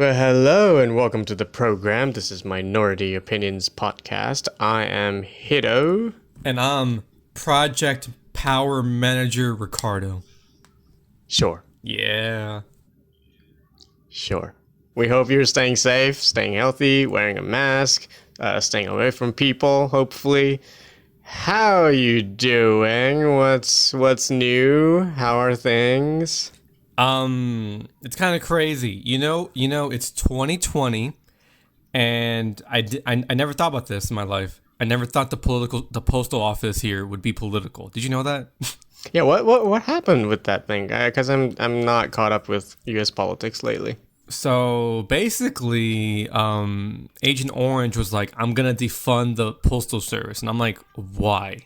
Well, hello and welcome to the program. This is Minority Opinions Podcast. I am Hito. And I'm Project Power Manager Ricardo. Sure. Yeah. Sure. We hope you're staying safe, staying healthy, wearing a mask, staying away from people, hopefully. How are you doing? What's new? How are things? It's kind of crazy. You know, it's 2020, and I never thought about this in my life. I never thought the postal office here would be political. Did you know that? Yeah, what happened with that thing? Because I'm not caught up with U.S. politics lately. So basically, Agent Orange was like, "I'm gonna defund the postal service," and I'm like, "Why?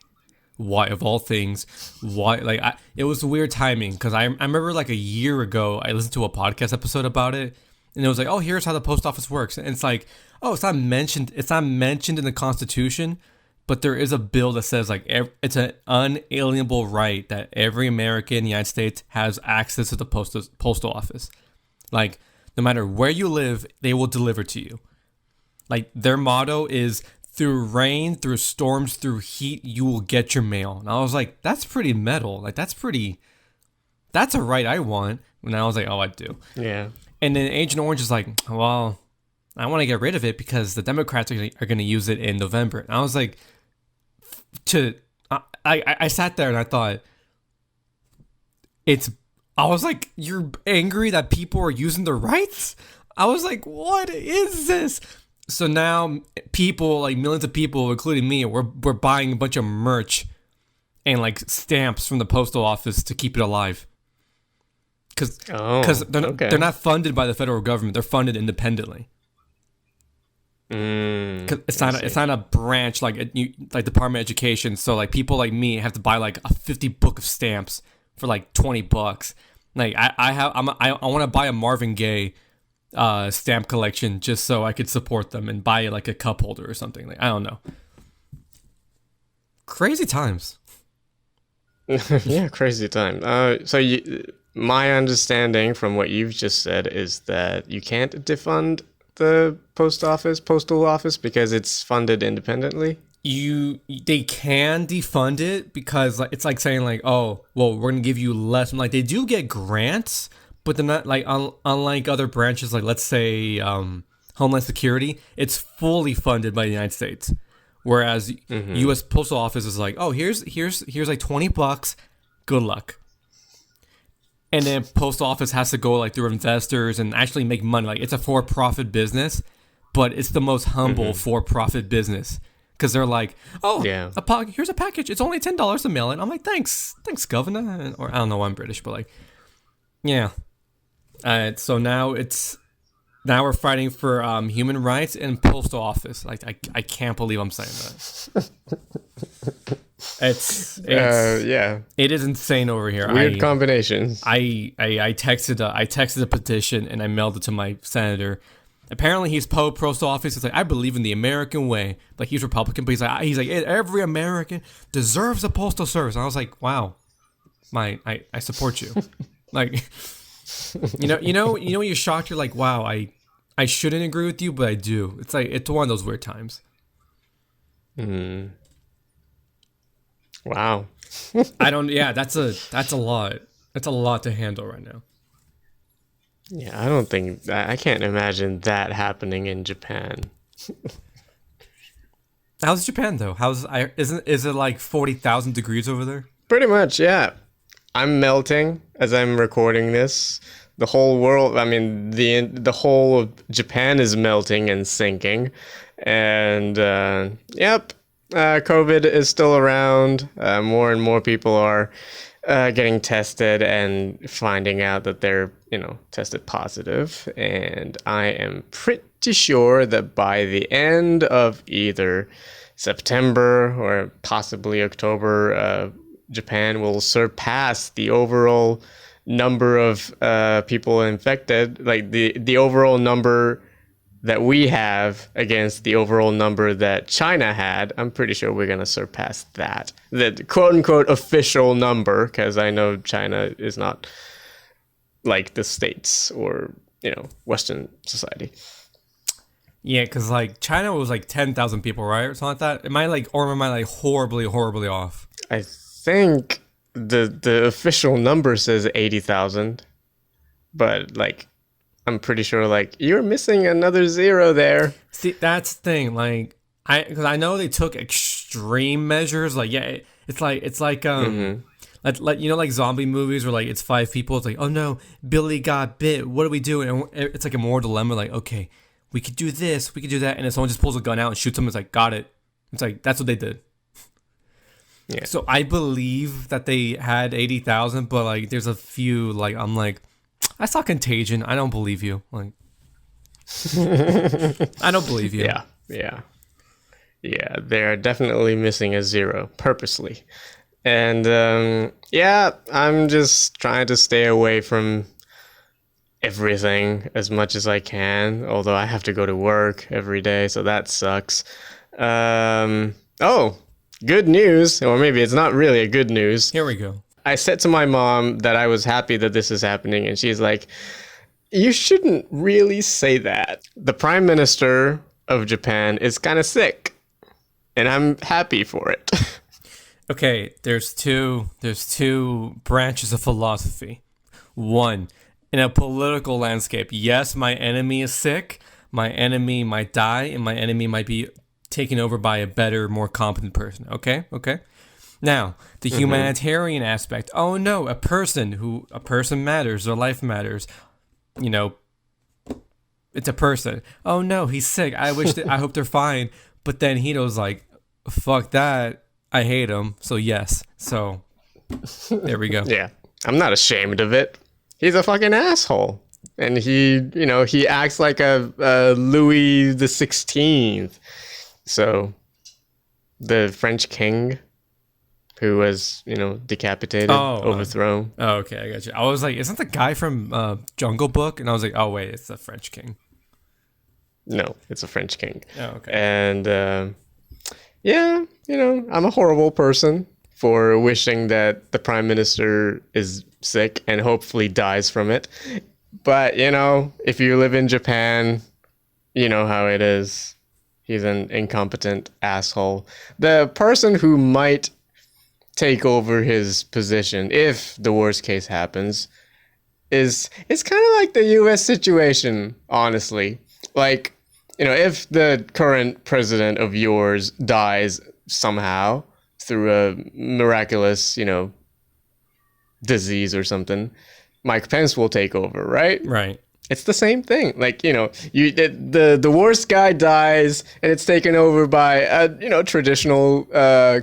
Why of all things? Why?" Like, it was weird timing because I remember like a year ago I listened to a podcast episode about it, and it was like, "Oh, here's how the post office works," and it's like, "Oh, it's not mentioned in the Constitution." But there is a bill that says like it's an unalienable right that every American in the United States has access to the postal office. Like, no matter where you live, they will deliver to you. Like, their motto is, through rain, through storms, through heat, you will get your mail. And I was like, that's pretty metal. Like, that's a right I want. And I was like, oh, I do. Yeah. And then Agent Orange is like, well, I want to get rid of it because the Democrats are going to use it in November. And I was like, I sat there and I thought, I was like, you're angry that people are using their rights? I was like, what is this? So now people, like millions of people, including me, we're buying a bunch of merch and like stamps from the postal office to keep it alive. Because they're not funded by the federal government. They're funded independently. Cause it's not a branch like Department of Education. So like people like me have to buy like a 50 book of stamps for like $20. Like I want to buy a Marvin Gaye stamp collection just so I could support them and buy like a cup holder or something. Like, I don't know. Crazy times. Yeah, crazy time. My understanding from what you've just said is that you can't defund the postal office because it's funded independently. They can defund it because like, it's like saying like, oh, well, we're gonna give you less. Like, they do get grants, but they're not like unlike other branches, like let's say Homeland Security, it's fully funded by the United States. Whereas U.S. Postal Office is like, oh, here's like $20, good luck. And then postal office has to go like through investors and actually make money. Like, it's a for-profit business, but it's the most humble for-profit business because they're like, oh, yeah, here's a package. It's only $10 to mail it. I'm like, thanks, governor. Or I don't know, I'm British, but like, yeah. So now we're fighting for human rights and postal office. Like, I can't believe I'm saying that. It's yeah. It is insane over here. Weird combination. I texted a petition and I mailed it to my senator. Apparently he's postal office. It's like, I believe in the American way. Like, he's Republican, but he's like every American deserves a postal service. And I was like, wow, I support you. Like, you know when you're shocked, you're like, wow, I shouldn't agree with you, but I do. It's like, it's one of those weird times. Wow. That's a lot. That's a lot to handle right now. Yeah, I can't imagine that happening in Japan. How's Japan though? Is it like 40,000 degrees over there? Pretty much, yeah. I'm melting as I'm recording this. The whole world, I mean, the whole of Japan is melting and sinking. And yep. COVID is still around. More and more people are getting tested and finding out that they're, tested positive. And I am pretty sure that by the end of either September or possibly October, Japan will surpass the overall number of people infected, like the overall number that we have against the overall number that China had. I'm pretty sure we're going to surpass that. The quote-unquote official number, because I know China is not like the States or Western society. Yeah, because like China was like 10,000 people, right, or something like that. Am I like horribly, horribly off? I think the official number says 80,000, but like I'm pretty sure like you're missing another zero there. See, that's the thing. Like, because I know they took extreme measures. Like, yeah, it's like like like zombie movies where like it's 5 people. It's like, oh no, Billy got bit. What do we do? And it's like a moral dilemma. Like, okay, we could do this, we could do that, and then someone just pulls a gun out and shoots them. It's like, got it. It's like that's what they did. Yeah. So I believe that they had 80,000, but like there's a few like I'm like, I saw Contagion. I don't believe you. Like, I don't believe you. Yeah. They're definitely missing a zero purposely, and I'm just trying to stay away from everything as much as I can. Although I have to go to work every day, so that sucks. Oh, good news, or maybe it's not really a good news. Here we go. I said to my mom that I was happy that this is happening, and she's like, you shouldn't really say that. The Prime Minister of Japan is kind of sick, and I'm happy for it. Okay, there's two branches of philosophy. One, in a political landscape, yes, my enemy is sick, my enemy might die, and my enemy might be taken over by a better, more competent person. Okay? Now, the humanitarian aspect. Oh no, a person matters, their life matters. It's a person. Oh no, he's sick. I hope they're fine. But then Hito's like, fuck that. I hate him. So yes. So there we go. Yeah. I'm not ashamed of it. He's a fucking asshole. And he acts like a Louis the 16th. So the French king who was, decapitated, overthrown. Oh, okay, I got you. I was like, isn't the guy from Jungle Book? And I was like, oh wait, it's the French king. No, it's a French king. Oh, okay. And I'm a horrible person for wishing that the prime minister is sick and hopefully dies from it. But, if you live in Japan, you know how it is. He's an incompetent asshole. The person who might take over his position, if the worst case happens, it's kind of like the U.S. situation, honestly. Like, if the current president of yours dies somehow through a miraculous, disease or something, Mike Pence will take over, right? Right. It's the same thing. Like, the worst guy dies and it's taken over by a, traditional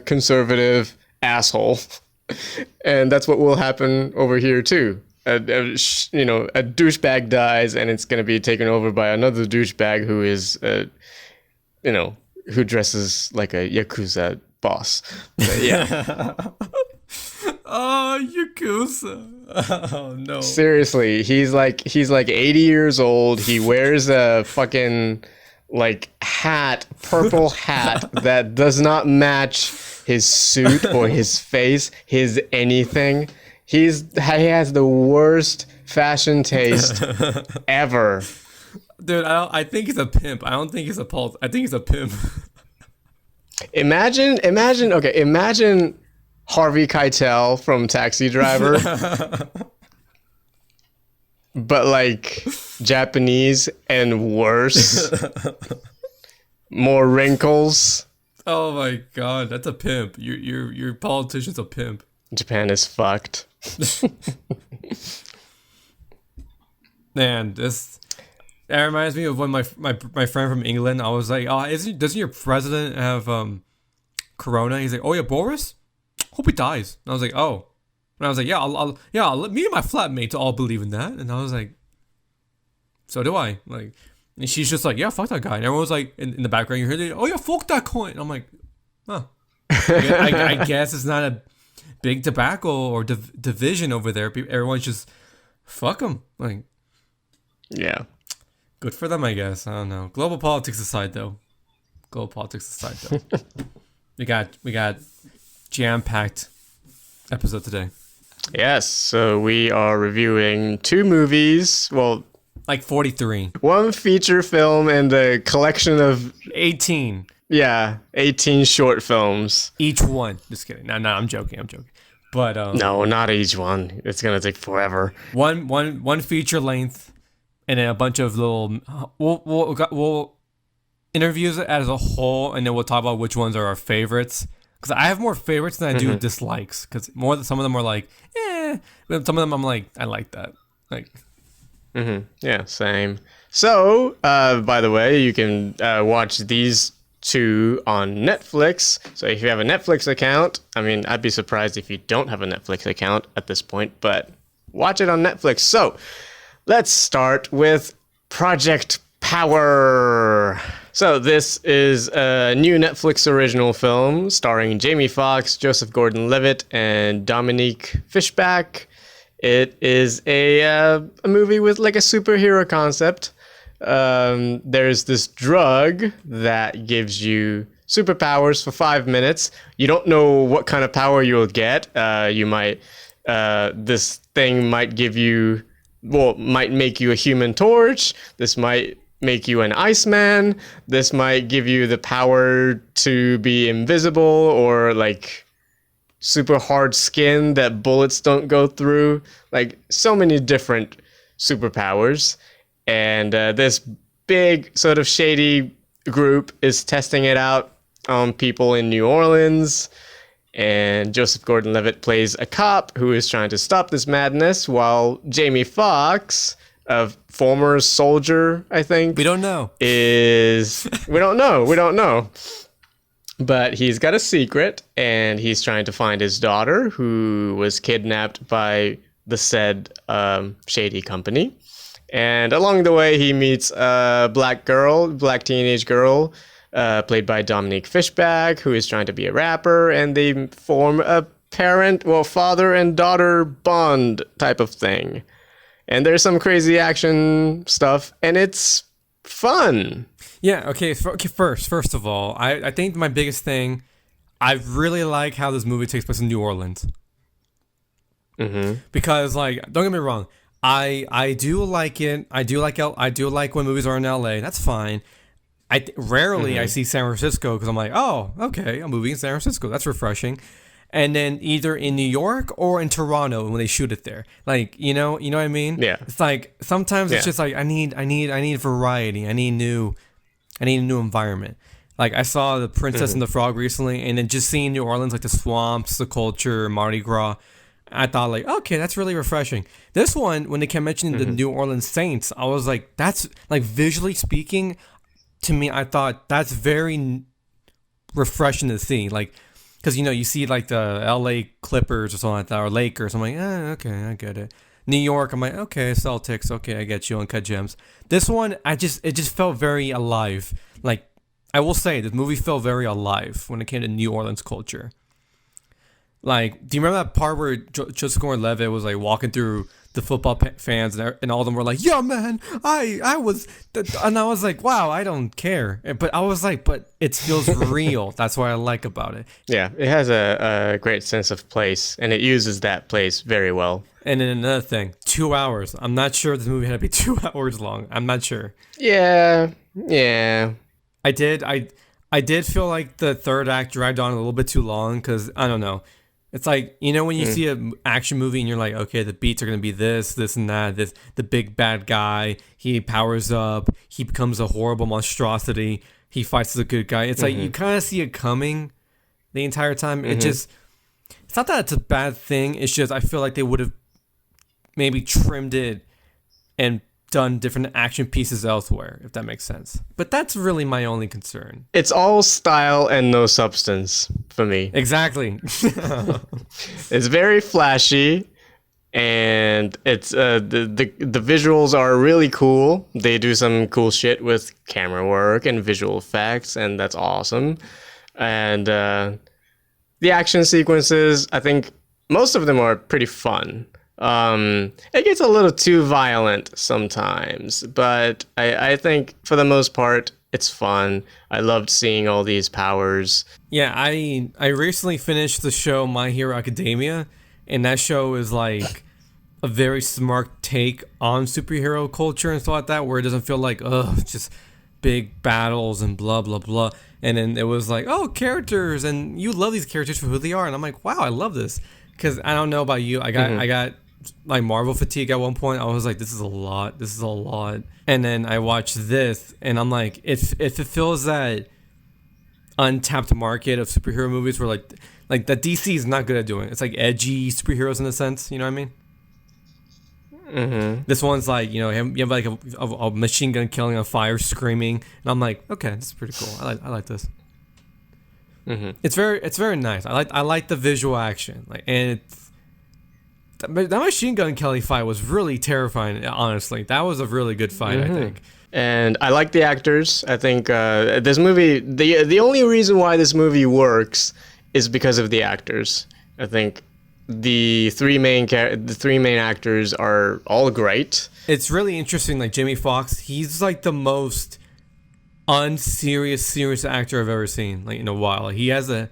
conservative asshole. And that's what will happen over here too. A douchebag dies and it's going to be taken over by another douchebag who is, who dresses like a Yakuza boss. But yeah. Oh, Yakuza. Oh no. Seriously, he's like 80 years old. He wears a fucking purple hat that does not match his suit or his face, his anything. He has the worst fashion taste ever. Dude, I think he's a pimp. I don't think he's a pulse. I think he's a pimp. Imagine Harvey Keitel from Taxi Driver, but Japanese and worse. More wrinkles. Oh my god, that's a pimp. Your politician's a pimp. Japan is fucked. Man, that reminds me of when my friend from England. I was like, oh, doesn't your president have corona? He's like, oh yeah, Boris. Hope he dies. And I was like, oh. And I was like, yeah, I'll let me and my flatmates all believe in that. And I was like, so do I. Like, and she's just like, yeah, fuck that guy. And everyone was like, in the background, you heard it, oh yeah, fuck that coin. And I'm like, huh. I guess it's not a big tobacco or division over there. Everyone's just, fuck them. Like, yeah. Good for them, I guess. I don't know. Global politics aside, though. We got jam-packed episode today. Yes, so we are reviewing 2 movies. Well, Like 43. One feature film and a collection of 18. 18 short films. Each one. Just kidding. No, I'm joking. But No, not each one. It's gonna take forever. one feature length, and then a bunch of little. We'll interviews it as a whole, and then we'll talk about which ones are our favorites. Because I have more favorites than I do dislikes. Because some of them are like, but some of them I'm like, I like that. Like, Yeah, same. So, by the way, you can watch these two on Netflix. So if you have a Netflix account, I mean, I'd be surprised if you don't have a Netflix account at this point, but watch it on Netflix. So let's start with Project Power. So this is a new Netflix original film starring Jamie Foxx, Joseph Gordon-Levitt, and Dominique Fishback. It is a movie with like a superhero concept. There's this drug that gives you superpowers for 5 minutes. You don't know what kind of power you'll get. This thing might might make you a Human Torch. This might make you an Iceman. This might give you the power to be invisible or like super hard skin that bullets don't go through. Like so many different superpowers. And this big sort of shady group is testing it out on people in New Orleans. And Joseph Gordon-Levitt plays a cop who is trying to stop this madness, while Jamie Foxx, a former soldier, I think. we don't know. We don't know. But he's got a secret, and he's trying to find his daughter, who was kidnapped by the said shady company. And along the way, he meets a black teenage girl, played by Dominique Fishback, who is trying to be a rapper, and they form a father and daughter bond type of thing. And there's some crazy action stuff, and it's fun. Yeah, okay, first of all, I think my biggest thing, I really like how this movie takes place in New Orleans. Because, like, don't get me wrong, I do like it. I do like when movies are in LA. That's fine. Rarely I see San Francisco because I'm like, oh, okay, a movie in San Francisco. That's refreshing. And then either in New York or in Toronto when they shoot it there. Like, you know what I mean? Yeah. It's like sometimes it's just like I need variety. I need a new environment. Like I saw The Princess and the Frog recently, and then just seeing New Orleans, like the swamps, the culture, Mardi Gras. I thought like, okay, that's really refreshing. This one, when they kept mentioning the New Orleans Saints, I was like, that's like visually speaking, to me, I thought that's very refreshing to see. Like, because you see like the LA Clippers or something like that, or Lakers. I'm like, okay, I get it. New York, I'm like, okay, Celtics, okay, I get you, Uncut Gems. This one, it just felt very alive. Like, I will say, this movie felt very alive when it came to New Orleans culture. Like, do you remember that part where Joseph Gordon-Levitt was like walking through the football fans and all of them were like, yeah, man, I was, and I was like, wow, I don't care. But I was like, but it feels real. That's what I like about it. Yeah, it has a great sense of place, and it uses that place very well. And then another thing, 2 hours. I'm not sure this movie had to be 2 hours long. I'm not sure. Yeah. I did feel like the third act dragged on a little bit too long because, I don't know. It's like, when you see an action movie and you're like, okay, the beats are going to be this and that, the big bad guy, he powers up, he becomes a horrible monstrosity, he fights the good guy. It's like, you kind of see it coming the entire time. It's not that it's a bad thing. It's just, I feel like they would have maybe trimmed it and done different action pieces elsewhere, if that makes sense. But that's really my only concern. It's all style and no substance for me. Exactly. It's very flashy, and it's the visuals are really cool. They do some cool shit with camera work and visual effects, and that's awesome. And the action sequences, I think most of them are pretty fun. It gets a little too violent sometimes, but I think for the most part, it's fun. I loved seeing all these powers. Yeah, I recently finished the show My Hero Academia, and that show is like a very smart take on superhero culture and stuff like that, where it doesn't feel like, just big battles and blah blah blah. And then it was like, oh, characters, and you love these characters for who they are. And I'm like, wow, I love this. Because I don't know about you, I got like Marvel fatigue at one point. I was like, this is a lot. And then I watched this, and I'm like, if it feels that untapped market of superhero movies where like that DC is not good at doing. It's like edgy superheroes in a sense, you know what I mean? Mm-hmm. This one's like, you have like a machine gun killing on fire, screaming, and I'm like, okay, this is pretty cool. I like this. Mm-hmm. It's very nice. I like the visual action, like, and that machine gun killing fight was really terrifying. Honestly, that was a really good fight. I think. And I like the actors. I think this movie, the only reason why this movie works is because of the actors. I think the three main actors are all great. It's really interesting. Like Jamie Foxx, he's like the most serious actor I've ever seen. Like in a while, he has if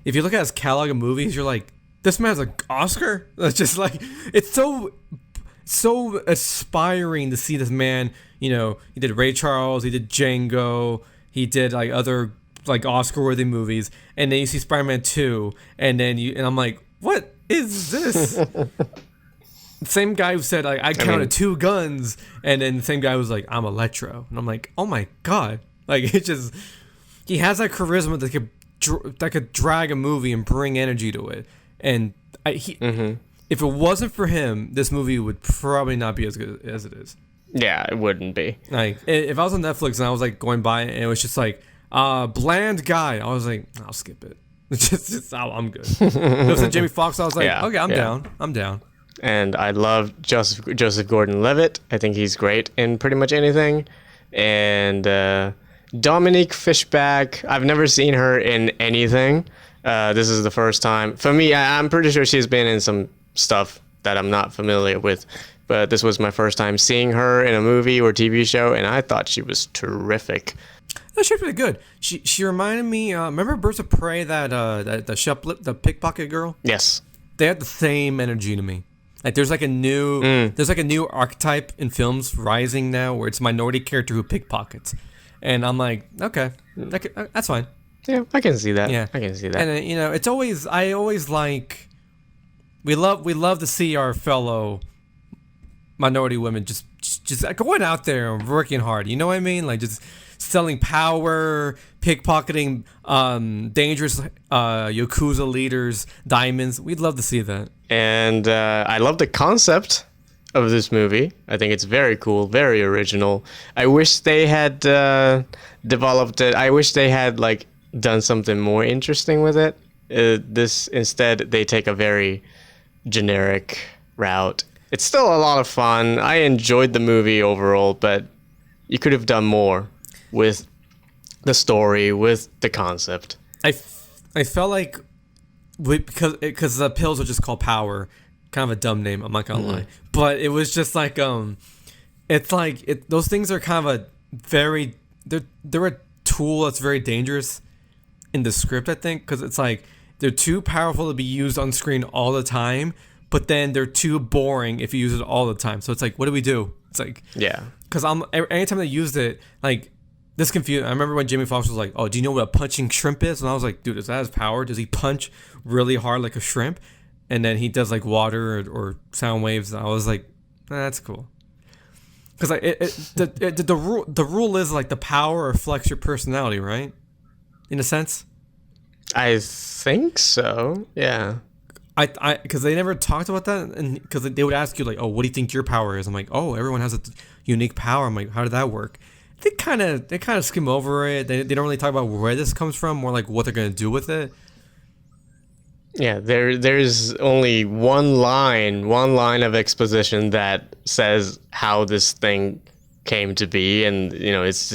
you look at his catalog of movies, you're like, this man has an Oscar. It's just like, it's so aspiring to see this man. He did Ray Charles, he did Django, he did like other like Oscar-worthy movies, and then you see Spider-Man 2, and I'm like, what is this? Same guy who said like, I counted 2 guns, and then the same guy was like, I'm Electro, and I'm like, oh my god, like it just, he has that charisma that could drag a movie and bring energy to it, and if it wasn't for him, this movie would probably not be as good as it is. Yeah, it wouldn't be. Like, if I was on Netflix and I was like going by and it was just like, bland guy, I was like, I'll skip it. I'm good. If it was Jamie Foxx, I was like, okay, I'm down. And I love Joseph Gordon-Levitt. I think he's great in pretty much anything. And Dominique Fishback, I've never seen her in anything. This is the first time. For me, I'm pretty sure she's been in some stuff that I'm not familiar with. But this was my first time seeing her in a movie or TV show, and I thought she was terrific. No, she was pretty good. She reminded me. Remember Birds of Prey, the pickpocket girl? Yes. They had the same energy to me. Like there's like a new archetype in films rising now, where it's a minority character who pickpockets, and I'm like, okay, that's fine. Yeah, I can see that. Yeah, I can see that. And it's always, I always like, we love to see our fellow minority women just going out there and working hard. You know what I mean? Like just selling power, pickpocketing, dangerous Yakuza leaders, diamonds. We'd love to see that. And I love the concept of this movie. I think it's very cool, very original. I wish they had developed it. I wish they had like done something more interesting with it. Instead, they take a very generic route. It's still a lot of fun. I enjoyed the movie overall, but you could have done more with the story, with the concept. I felt like because the pills are just called Power, kind of a dumb name. I'm not gonna lie, but it was just like it's like those things are kind of a very they're a tool that's very dangerous in the script. I think because it's like they're too powerful to be used on screen all the time. But then they're too boring if you use it all the time. So it's like, what do we do? It's like, yeah. Because anytime they used it, like, this confused. I remember when Jamie Foxx was like, oh, do you know what a punching shrimp is? And I was like, dude, is that his power? Does he punch really hard like a shrimp? And then he does like water or sound waves. And I was like, that's cool. Because like the rule is like the power reflects your personality, right? In a sense. I think so. Yeah. Because they never talked about that, and because they would ask you like, oh, what do you think your power is? I'm like, oh, everyone has a unique power. I'm like, how did that work? They kind of skim over it. They don't really talk about where this comes from, more like what they're gonna do with it. Yeah, there's only one line of exposition that says how this thing came to be, and it's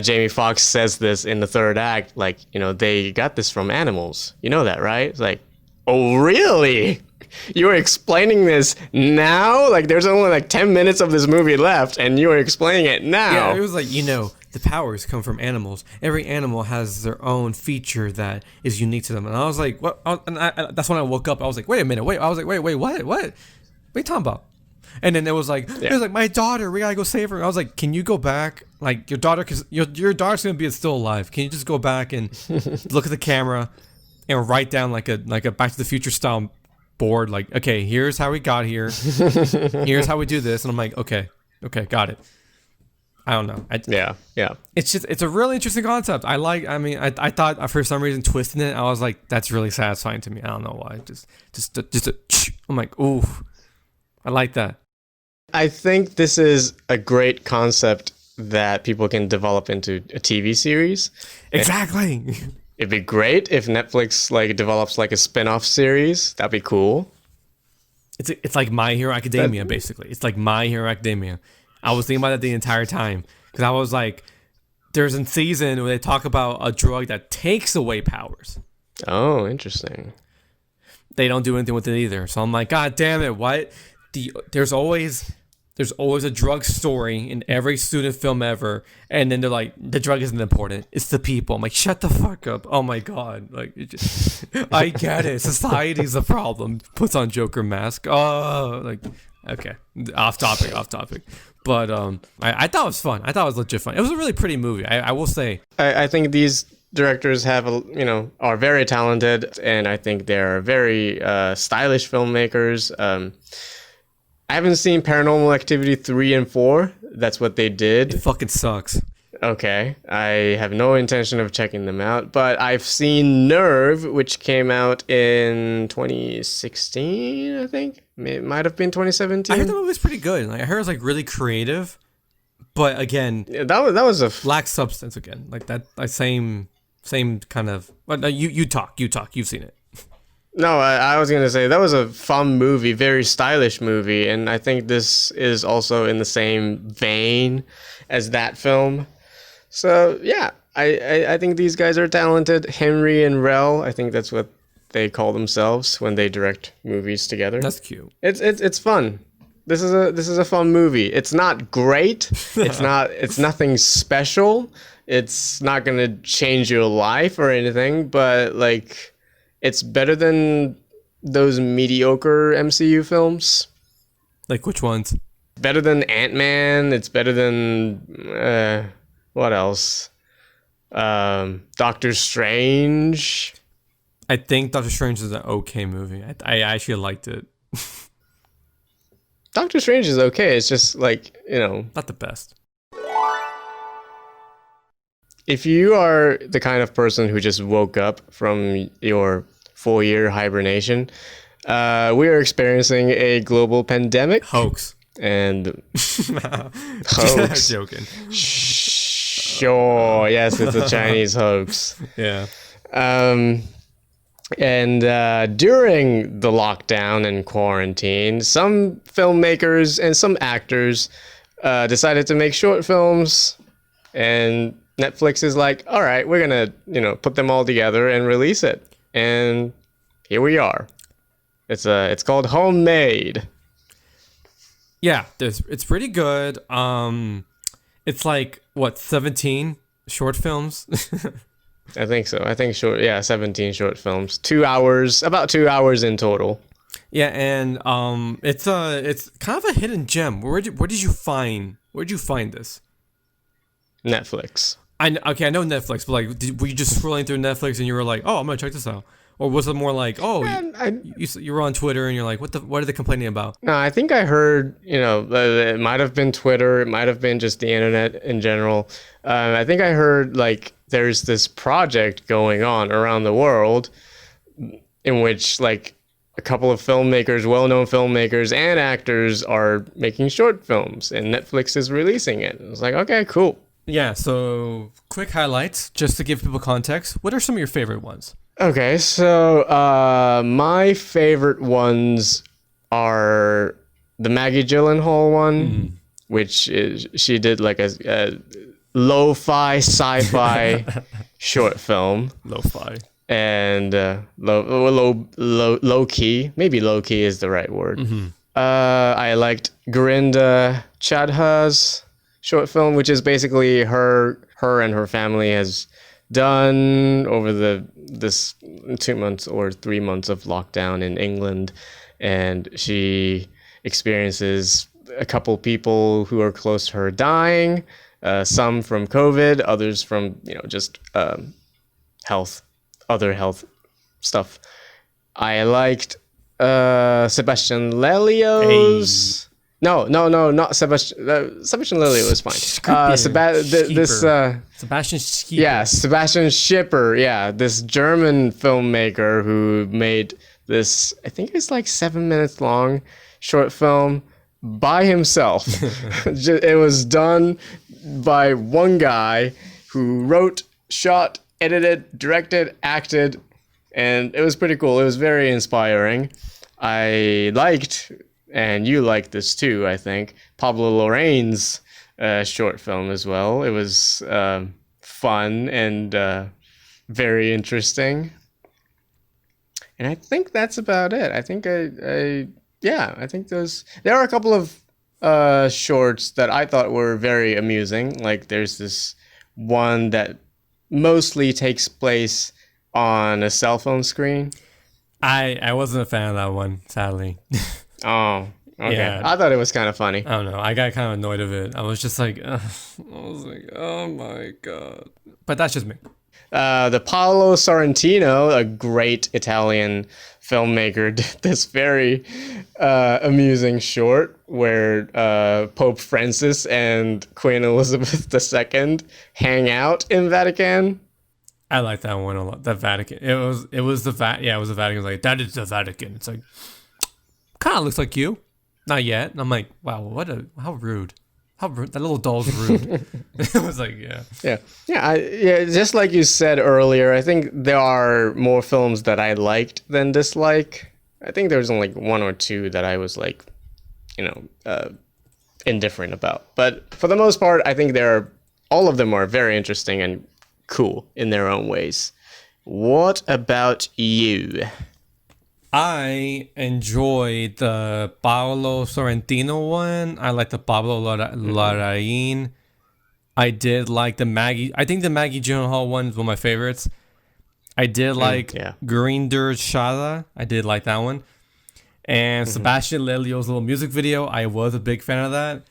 Jamie Foxx says this in the third act, like, they got this from animals. You know that, right? It's like, oh, really? You're explaining this now? Like, there's only like 10 minutes of this movie left, and you're explaining it now. Yeah, it was like, the powers come from animals. Every animal has their own feature that is unique to them. And I was like, what? That's when I woke up. I was like, wait a minute, wait. I was like, wait, what? What are you talking about? And then it was like, my daughter, we gotta go save her. I was like, can you go back? Like your daughter, because your daughter's gonna be still alive. Can you just go back and look at the camera and write down like a Back to the Future style board? Like, okay, here's how we got here. Here's how we do this. And I'm like, okay, got it. I don't know. Yeah. It's a really interesting concept. I thought for some reason twisting it, I was like, that's really satisfying to me. I don't know why. I'm like, ooh, I like that. I think this is a great concept that people can develop into a TV series. Exactly. It'd be great if Netflix like develops like a spin-off series. That'd be cool. It's like My Hero Academia, basically. It's like My Hero Academia. I was thinking about that the entire time because I was like, there's a season where they talk about a drug that takes away powers. Oh, interesting. They don't do anything with it either. So I'm like, God damn it! What? There's always a drug story in every student film ever, and then they're like, the drug isn't important. It's the people. I'm like, shut the fuck up. Oh my God! Like, I get it. Society's the problem. Puts on Joker mask. Oh, like, okay, off topic. But I thought it was fun. I thought it was legit fun. It was a really pretty movie. I will say. I think these directors are very talented, and I think they're very stylish filmmakers. I haven't seen Paranormal Activity 3 and 4. That's what they did. It fucking sucks. Okay. I have no intention of checking them out, but I've seen Nerve, which came out in 2016, I think. It might have been 2017. I heard the movie was pretty good. Like, I heard it was like really creative, but again, that was a lack substance again. Like that same kind of. But no, you talk. You've seen it. No, I was gonna say that was a fun movie, very stylish movie, and I think this is also in the same vein as that film. So yeah, I think these guys are talented. Henry and Rel, I think that's what they call themselves when they direct movies together. That's cute. It's fun. This is a fun movie. It's not great. It's nothing special. It's not gonna change your life or anything, but like. It's better than those mediocre MCU films. Like which ones? Better than Ant-Man. It's better than what else? Doctor Strange. I think Doctor Strange is an okay movie. I actually liked it. Doctor Strange is okay. It's just like, not the best. If you are the kind of person who just woke up from your 4-year hibernation, we are experiencing a global pandemic. Hoax. And hoax. Joking. Sure. Yes, it's a Chinese hoax. Yeah. And during the lockdown and quarantine, some filmmakers and some actors decided to make short films, and Netflix is like, all right, we're gonna, put them all together and release it. And here we are. It's called Homemade. Yeah, it's pretty good. It's like what, 17 short films? I think so. I think 17 short films. 2 hours, about 2 hours in total. Yeah, and it's kind of a hidden gem. Where did you find this? Netflix. I know Netflix, but like, were you just scrolling through Netflix and you were like, oh, I'm gonna check this out? Or was it more like, oh, you were on Twitter and you're like, what are they complaining about? No, I think I heard, it might have been Twitter, it might have been just the internet in general. I think I heard like there's this project going on around the world in which like a couple of filmmakers, well-known filmmakers and actors are making short films, and Netflix is releasing it. I was like, okay, cool. Yeah, so quick highlights, just to give people context. What are some of your favorite ones? Okay, so my favorite ones are the Maggie Gyllenhaal one, which is, she did like a lo-fi sci-fi short film. Lo-fi. And low-key. Maybe low-key is the right word. I liked Grinda Chadha's short film, which is basically her and her family has done over this 2 months or 3 months of lockdown in England, and she experiences a couple people who are close to her dying, some from COVID, others from just other health stuff. I liked Sebastian Lelio's. No, not Sebastian. Sebastian Lelio was fine. Sebastian Schieper. Yeah, Sebastian Schipper. Yeah, this German filmmaker who made this, I think it's like 7 minutes long short film by himself. It was done by one guy who wrote, shot, edited, directed, acted, and it was pretty cool. It was very inspiring. I liked, and you liked this too, I think, Pablo Larraín's short film as well. It was fun and very interesting. And I think that's about it. I think I think there are a couple of shorts that I thought were very amusing. Like there's this one that mostly takes place on a cell phone screen. I wasn't a fan of that one, sadly. Oh, okay. Yeah. I thought it was kind of funny. I don't know. I got kind of annoyed of it. I was just like, oh my god. But that's just me. The Paolo Sorrentino, a great Italian filmmaker, did this very amusing short where Pope Francis and Queen Elizabeth II hang out in Vatican. I like that one a lot. The Vatican. It was the Vatican. It was the Vatican. Like, that is the Vatican. It's like, kind of looks like you. Not yet. And I'm like, wow, how rude. How rude. That little doll's rude. It was like, yeah. Yeah. Just like you said earlier, I think there are more films that I liked than dislike. I think there was only like one or two that I was like, indifferent about. But for the most part, I think all of them are very interesting and cool in their own ways. What about you? I enjoyed the Paolo Sorrentino one. I like the Pablo Larraín. I did like the Maggie. I think the Maggie Gyllenhaal one is one of my favorites. I did like Grinder Shada. I did like that one. And Sebastian Lelio's little music video. I was a big fan of that.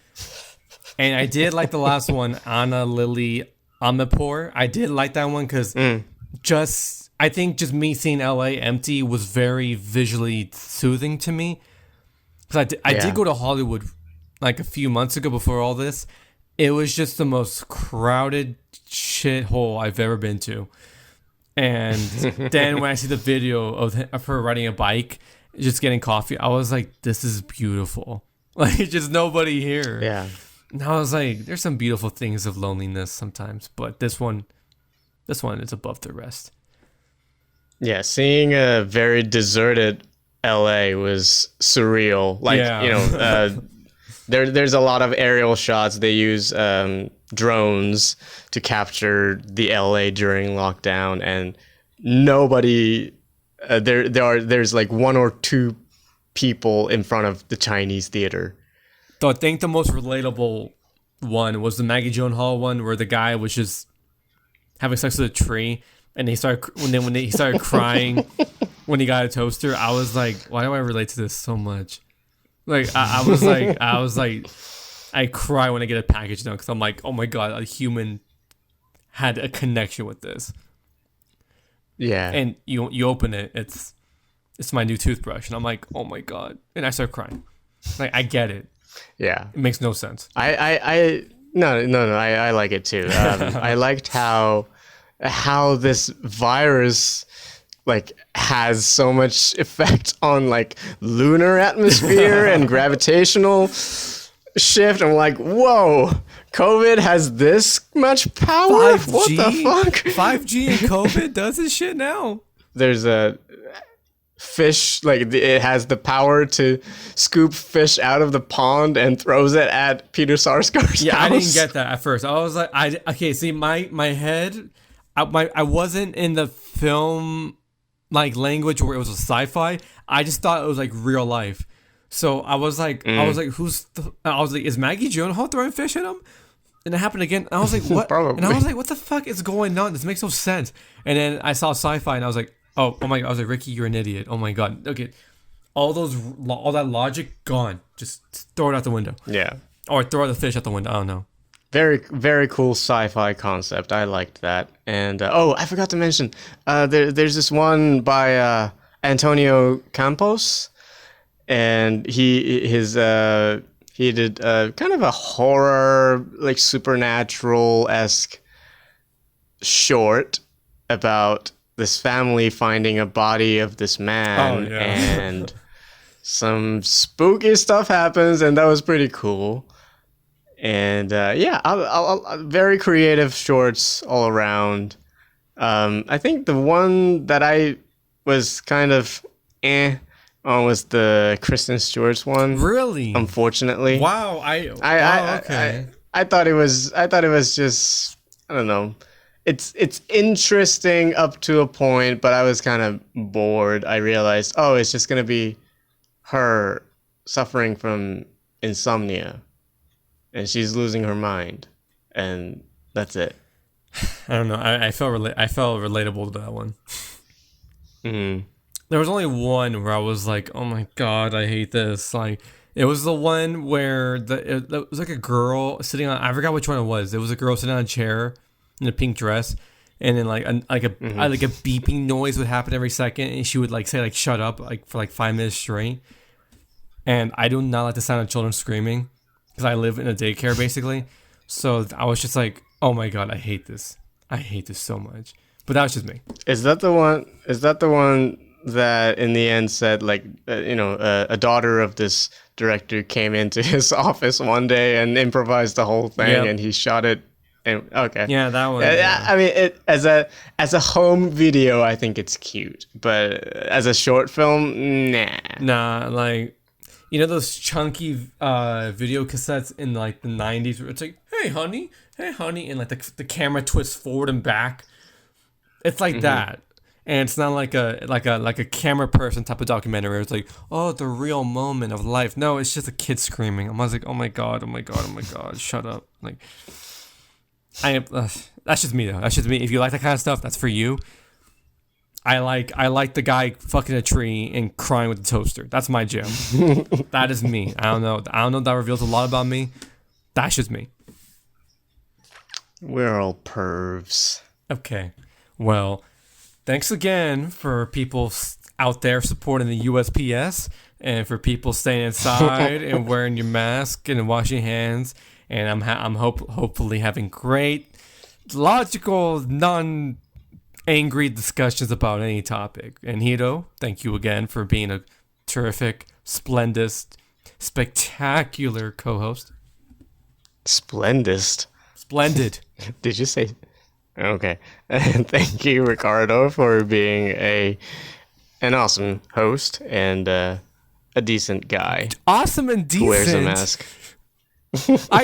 And I did like the last one, Anna Lily Amirpour. I did like that one because I think just me seeing LA empty was very visually soothing to me. Because I did go to Hollywood like a few months ago before all this. It was just the most crowded shithole I've ever been to. And then when I see the video of her riding a bike, just getting coffee, I was like, this is beautiful. Like, just nobody here. Yeah. And I was like, there's some beautiful things of loneliness sometimes, but this one is above the rest. Yeah, seeing a very deserted LA was surreal. Like, there's a lot of aerial shots. They use drones to capture the LA during lockdown, and nobody there's like one or two people in front of the Chinese theater. So I think the most relatable one was the Maggie Gyllenhaal one, where the guy was just having sex with a tree, and he started when he started crying when he got a toaster. I was like, why do I relate to this so much? Like I was like, I cry when I get a package now because I'm like, oh my god, a human had a connection with this. Yeah, and you open it, it's my new toothbrush, and I'm like, oh my god, and I start crying. Like, I get it. Yeah, it makes no sense. I like it too. I liked how this virus like has so much effect on like lunar atmosphere and gravitational shift. I'm like, whoa, COVID has this much power? 5G? What the fuck? 5G and COVID does this shit now. There's a fish, like it has the power to scoop fish out of the pond and throws it at Peter Sarsgaard's house. I didn't get that at first. I was like, my head, I wasn't in the film like language where it was a sci-fi. I just thought it was like real life. So I was like, is Maggie Gyllenhaal throwing fish at him? And it happened again. And I was like, what? Probably. And I was like, what the fuck is going on? This makes no sense. And then I saw sci-fi and I was like, oh my God. I was like, Ricky, you're an idiot. Oh my God. Okay. All that logic, gone. Just throw it out the window. Yeah. Or throw the fish out the window. I don't know. Very, very cool sci-fi concept. I liked that. And I forgot to mention, there's this one by Antonio Campos, and he did kind of a horror, like supernatural-esque short about this family finding a body of this man, and some spooky stuff happens, and that was pretty cool. And I'll very creative shorts all around. I think the one that I was kind of on was the Kristen Stewart's one. Really? Unfortunately. Wow. Okay. I thought it was just, I don't know. It's interesting up to a point, but I was kind of bored. I realized, it's just gonna be her suffering from insomnia. And she's losing her mind, and that's it. I don't know. I felt relatable to that one. Mm. There was only one where I was like, "Oh my God, I hate this!" Like, it was the one where it was like a girl sitting on. I forgot which one it was. It was a girl sitting on a chair in a pink dress, and then like a beeping noise would happen every second, and she would like say like "shut up" like for like 5 minutes straight. And I do not like the sound of children screaming. Because I live in a daycare, basically. So I was just like, oh my God, I hate this. I hate this so much. But that was just me. Is that the one that in the end said, like, a daughter of this director came into his office one day and improvised the whole thing, and he shot it? And, okay. Yeah, that one. Yeah. I mean, as a home video, I think it's cute. But as a short film, nah. Nah, like... You know those chunky video cassettes in like the 90s where it's like, hey honey, and like the camera twists forward and back. It's like that. And it's not like a camera person type of documentary where it's like, oh, the real moment of life. No, it's just a kid screaming. I was like, oh my God, shut up. Like that's just me though. That's just me. If you like that kind of stuff, that's for you. I like the guy fucking a tree and crying with the toaster. That's my jam. That is me. I don't know. That reveals a lot about me. That's just me. We're all pervs. Okay. Well, thanks again for people out there supporting the USPS and for people staying inside and wearing your mask and washing your hands. And I'm hopefully having great, logical, angry discussions about any topic. And Hiro, thank you again for being a terrific, splendid, spectacular co-host. Splendid. Did you say? Okay. And thank you, Ricardo, for being an awesome host and a decent guy. Awesome and decent. Who wears a mask. I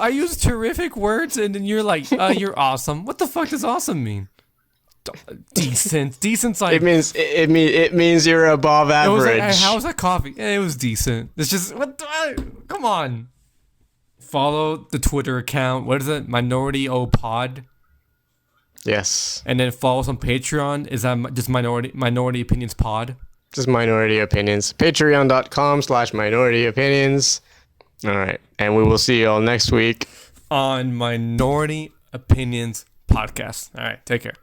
use terrific words, and then you're like, you're awesome. What the fuck does awesome mean? Decent's like it means you're above average. It was like, hey, how was that coffee? It was decent. It's just come on. Follow the Twitter account. What is it? Minority O Pod. Yes. And then follow us on Patreon. Is that just Minority Opinions Pod? Just Minority Opinions. Patreon.com/Minority Opinions. All right, and we will see you all next week on Minority Opinions Podcast. All right, take care.